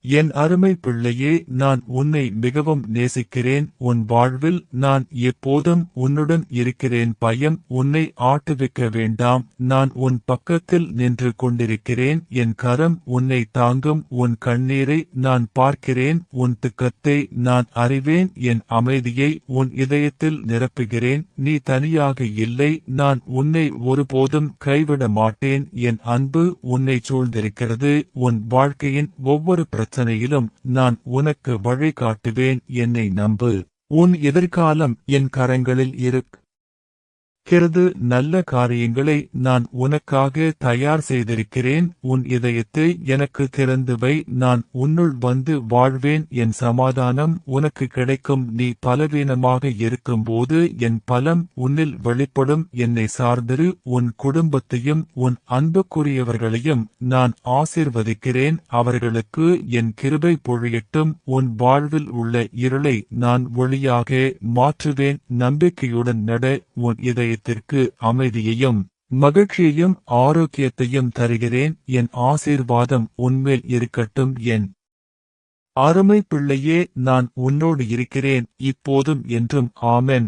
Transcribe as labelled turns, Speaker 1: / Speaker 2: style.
Speaker 1: என் அருமை பிள்ளையே, நான் உன்னை மிகவும் நேசிக்கிறேன். உன் வாழ்வில் நான் எப்போதும் உன்னுடன் இருக்கிறேன். பயம் உன்னை ஆட்டுவிக்க வேண்டாம். நான் உன் பக்கத்தில் நின்று கொண்டிருக்கிறேன். என் கரம் உன்னை தாங்கும். உன் கண்ணீரை நான் பார்க்கிறேன். உன் துக்கத்தை நான் அறிவேன். என் அமைதியை உன் இதயத்தில் நிரப்புகிறேன். நீ தனியாக இல்லை. நான் உன்னை ஒருபோதும் கைவிட மாட்டேன். என் அன்பு உன்னை சூழ்ந்திருக்கிறது. உன் வாழ்க்கையின் ஒவ்வொரு பிரச்சனையிலும் நான் உனக்கு வழிகாட்டுவேன். என்னை நம்பு. உன் எதிர்காலம் என் கரங்களில் இருக்கிறது. நல்ல காரியங்களை நான் உனக்காக தயார் செய்திருக்கிறேன். உன் இதயத்தை எனக்கு திறந்து வை. நான் உன்னுள் வந்து வாழ்வேன். என் சமாதானம் உனக்கு கிடைக்கும். நீ பலவீனமாக இருக்கும்போது என் பலம் உன்னில் வெளிப்படும். என்னை சார்ந்திரு. உன் குடும்பத்தையும் உன் அன்புக்குரியவர்களையும் நான் ஆசீர்வதிக்கிறேன். அவர்களுக்கு என் கிருபை பொழியட்டும். உன் வாழ்வில் உள்ள இருளை நான் ஒளியாக மாற்றுவேன். நம்பிக்கையுடன் நட. உன் இதயத்திற்கு அமைதியையும் மகிழ்ச்சியையும் ஆரோக்கியத்தையும் தருகிறேன். என் ஆசீர்வாதம் உன்மேல் இருக்கட்டும். என் அருமை பிள்ளையே, நான் உன்னோடு இருக்கிறேன், இப்போதும் என்றும். ஆமென்.